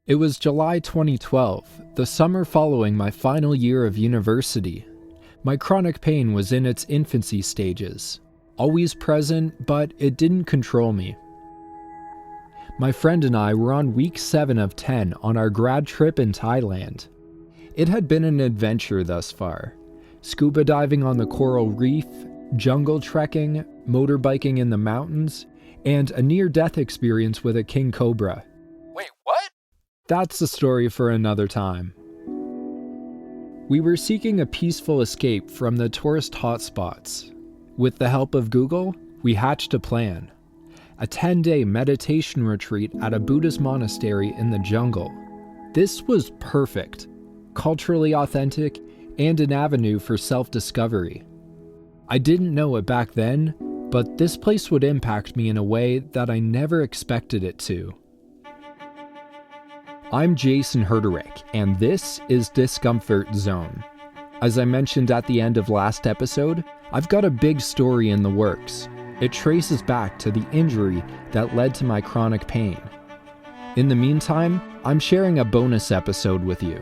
It was July 2012, the summer following my final year of university. My chronic pain was in its infancy stages, always present, but it didn't control me. My friend and I were on week 7 of 10 on our grad trip in Thailand. It had been an adventure thus far. Scuba diving on the coral reef, jungle trekking, motorbiking in the mountains, and a near-death experience with a king cobra. Wait, what? That's a story for another time. We were seeking a peaceful escape from the tourist hotspots. With the help of Google, we hatched a plan. A 10-day meditation retreat at a Buddhist monastery in the jungle. This was perfect, culturally authentic, and an avenue for self-discovery. I didn't know it back then, but this place would impact me in a way that I never expected it to. I'm Jason Herderick, and this is Discomfort Zone. As I mentioned at the end of last episode, I've got a big story in the works. It traces back to the injury that led to my chronic pain. In the meantime, I'm sharing a bonus episode with you.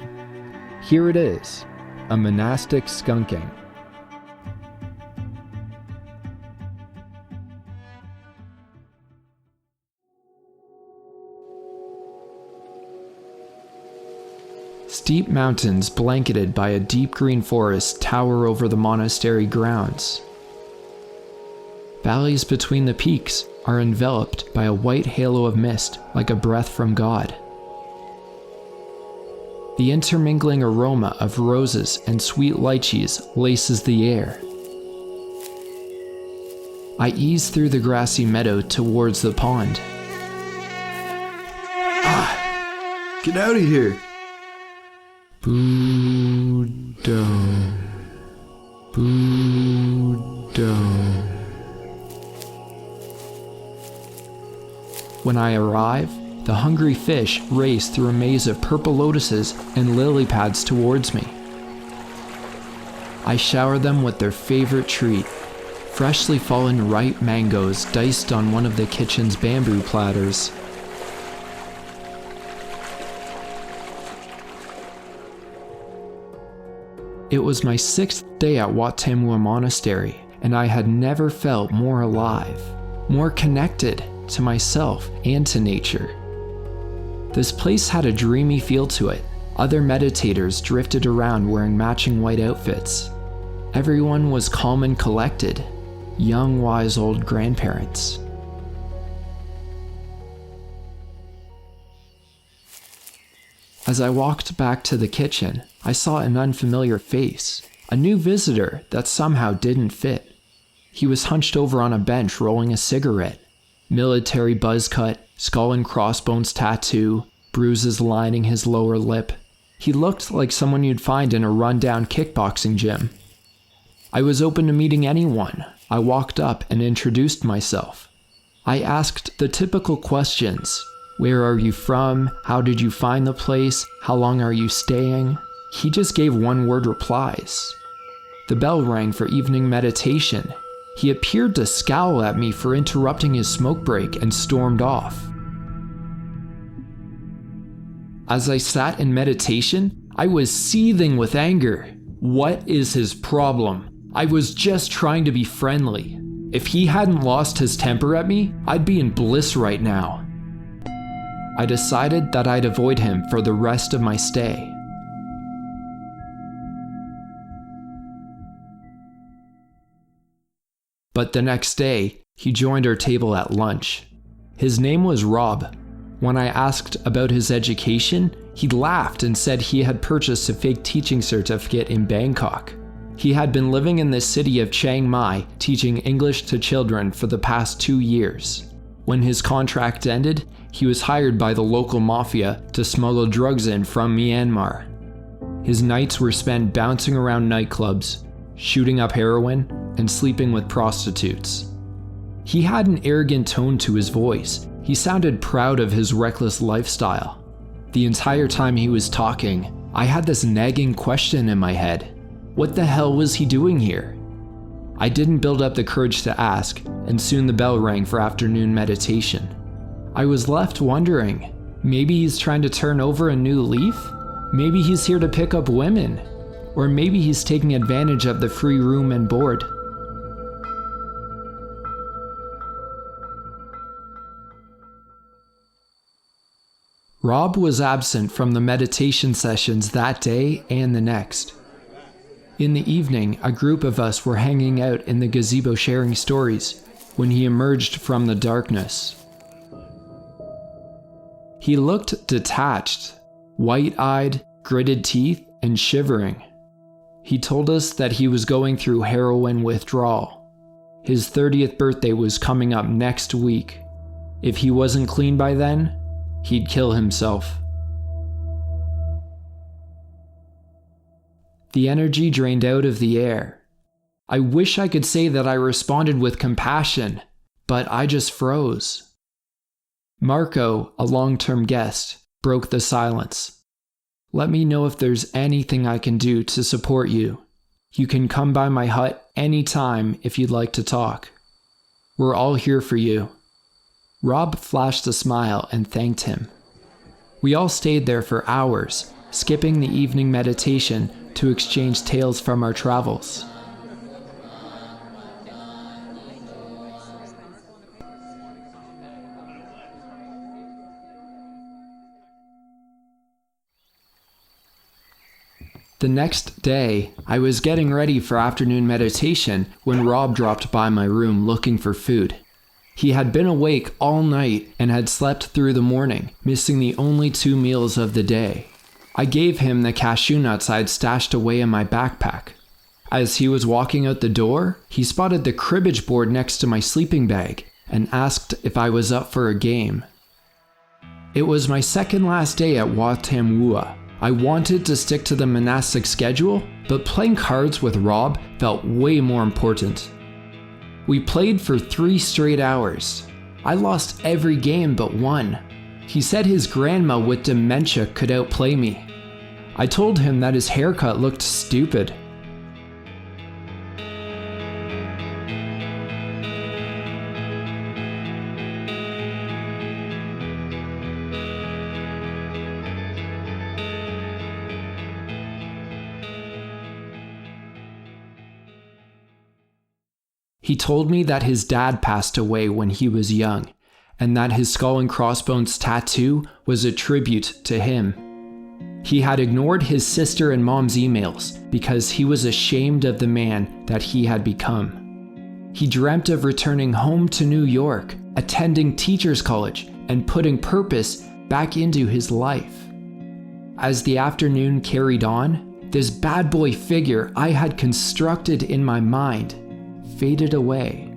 Here it is, a monastic skunking. Steep mountains blanketed by a deep green forest tower over the monastery grounds. Valleys between the peaks are enveloped by a white halo of mist like a breath from God. The intermingling aroma of roses and sweet lychees laces the air. I ease through the grassy meadow towards the pond. Get out of here! Buddha. Buddha. When I arrive, the hungry fish race through a maze of purple lotuses and lily pads towards me. I shower them with their favorite treat, freshly fallen ripe mangoes diced on one of the kitchen's bamboo platters. It was my 6th day at Wat Tamua Monastery, and I had never felt more alive, more connected to myself and to nature. This place had a dreamy feel to it. Other meditators drifted around wearing matching white outfits. Everyone was calm and collected, young, wise old grandparents. As I walked back to the kitchen, I saw an unfamiliar face, a new visitor that somehow didn't fit. He was hunched over on a bench rolling a cigarette. Military buzz cut, skull and crossbones tattoo, bruises lining his lower lip. He looked like someone you'd find in a rundown kickboxing gym. I was open to meeting anyone. I walked up and introduced myself. I asked the typical questions. Where are you from? How did you find the place? How long are you staying? He just gave one-word replies. The bell rang for evening meditation. He appeared to scowl at me for interrupting his smoke break and stormed off. As I sat in meditation, I was seething with anger. What is his problem? I was just trying to be friendly. If he hadn't lost his temper at me, I'd be in bliss right now. I decided that I'd avoid him for the rest of my stay. But the next day, he joined our table at lunch. His name was Rob. When I asked about his education, he laughed and said he had purchased a fake teaching certificate in Bangkok. He had been living in the city of Chiang Mai teaching English to children for the past 2 years. When his contract ended, he was hired by the local mafia to smuggle drugs in from Myanmar. His nights were spent bouncing around nightclubs, shooting up heroin, and sleeping with prostitutes. He had an arrogant tone to his voice. He sounded proud of his reckless lifestyle. The entire time he was talking, I had this nagging question in my head. What the hell was he doing here? I didn't build up the courage to ask, and soon the bell rang for afternoon meditation. I was left wondering, Maybe he's trying to turn over a new leaf? Maybe he's here to pick up women? Or maybe he's taking advantage of the free room and board. Rob was absent from the meditation sessions that day and the next. In the evening, a group of us were hanging out in the gazebo sharing stories when he emerged from the darkness. He looked detached, white-eyed, gritted teeth, and shivering. He told us that he was going through heroin withdrawal. His 30th birthday was coming up next week. If he wasn't clean by then, he'd kill himself. The energy drained out of the air. I wish I could say that I responded with compassion, but I just froze. Marco, a long-term guest, broke the silence. Let me know if there's anything I can do to support you. You can come by my hut anytime if you'd like to talk. We're all here for you. Rob flashed a smile and thanked him. We all stayed there for hours, skipping the evening meditation to exchange tales from our travels. The next day, I was getting ready for afternoon meditation when Rob dropped by my room looking for food. He had been awake all night and had slept through the morning, missing the only 2 meals of the day. I gave him the cashew nuts I'd stashed away in my backpack. As he was walking out the door, he spotted the cribbage board next to my sleeping bag and asked if I was up for a game. It was my second last day at Wat Tam Wua. I wanted to stick to the monastic schedule, but playing cards with Rob felt way more important. We played for 3 straight hours. I lost every game but one. He said his grandma with dementia could outplay me. I told him that his haircut looked stupid. He told me that his dad passed away when he was young, and that his skull and crossbones tattoo was a tribute to him. He had ignored his sister and mom's emails because he was ashamed of the man that he had become. He dreamt of returning home to New York, attending teachers college, and putting purpose back into his life. As the afternoon carried on, this bad boy figure I had constructed in my mind faded away.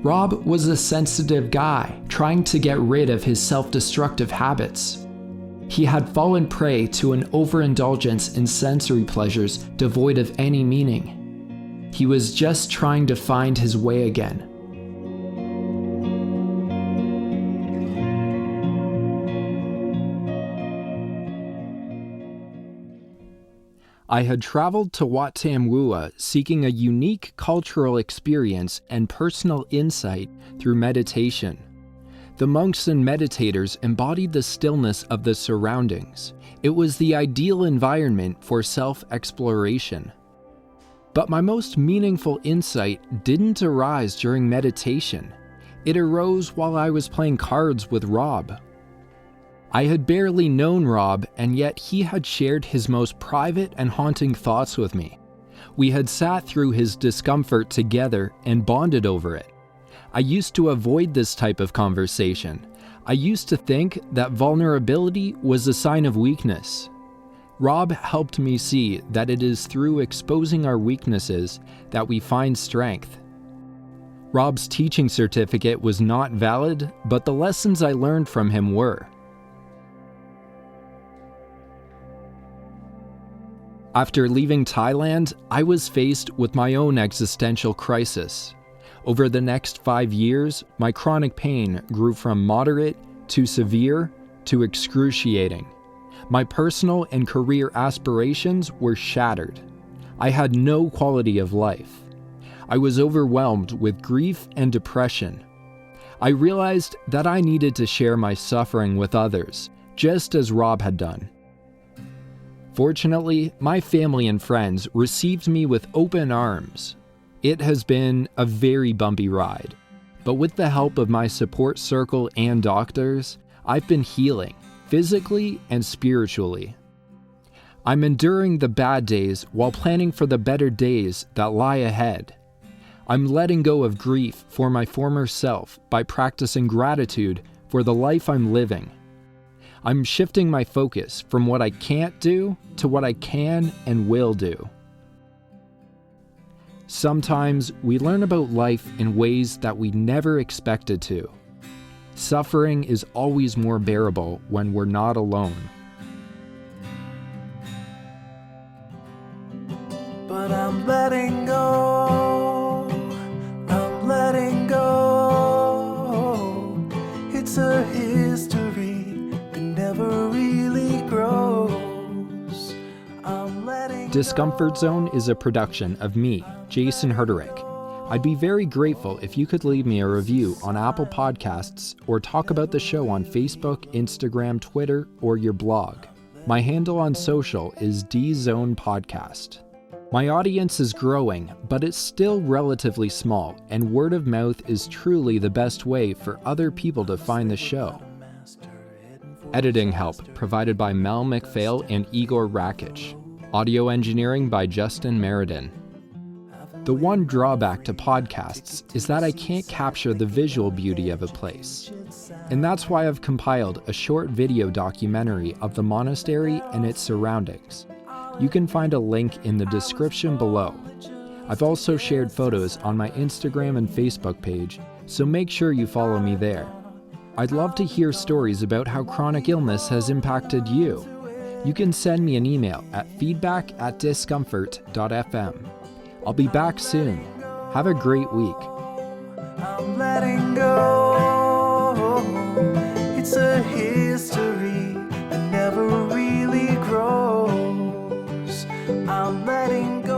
Rob was a sensitive guy trying to get rid of his self-destructive habits. He had fallen prey to an overindulgence in sensory pleasures devoid of any meaning. He was just trying to find his way again. I had traveled to Wat Tam Wua seeking a unique cultural experience and personal insight through meditation. The monks and meditators embodied the stillness of the surroundings. It was the ideal environment for self-exploration. But my most meaningful insight didn't arise during meditation. It arose while I was playing cards with Rob. I had barely known Rob, and yet he had shared his most private and haunting thoughts with me. We had sat through his discomfort together and bonded over it. I used to avoid this type of conversation. I used to think that vulnerability was a sign of weakness. Rob helped me see that it is through exposing our weaknesses that we find strength. Rob's teaching certificate was not valid, but the lessons I learned from him were. After leaving Thailand, I was faced with my own existential crisis. Over the next 5 years, my chronic pain grew from moderate to severe to excruciating. My personal and career aspirations were shattered. I had no quality of life. I was overwhelmed with grief and depression. I realized that I needed to share my suffering with others, just as Rob had done. Fortunately, my family and friends received me with open arms. It has been a very bumpy ride, but with the help of my support circle and doctors, I've been healing, physically and spiritually. I'm enduring the bad days while planning for the better days that lie ahead. I'm letting go of grief for my former self by practicing gratitude for the life I'm living. I'm shifting my focus from what I can't do to what I can and will do. Sometimes we learn about life in ways that we never expected to. Suffering is always more bearable when we're not alone. But I'm letting go, I'm letting go. It's a history that never really grows. I'm letting Discomfort Zone is a production of me, Jason Herderick. I'd be very grateful if you could leave me a review on Apple Podcasts or talk about the show on Facebook, Instagram, Twitter, or your blog. My handle on social is DZone Podcast. My audience is growing, but it's still relatively small, and word of mouth is truly the best way for other people to find the show. Editing help provided by Mel McPhail and Igor Rakic. Audio engineering by Justin Meriden. The one drawback to podcasts is that I can't capture the visual beauty of a place. And that's why I've compiled a short video documentary of the monastery and its surroundings. You can find a link in the description below. I've also shared photos on my Instagram and Facebook page, so make sure you follow me there. I'd love to hear stories about how chronic illness has impacted you. You can send me an email at feedback@discomfort.fm. I'll be back soon. Have a great week. I'm letting go. It's a history that never really grows. I'm letting go.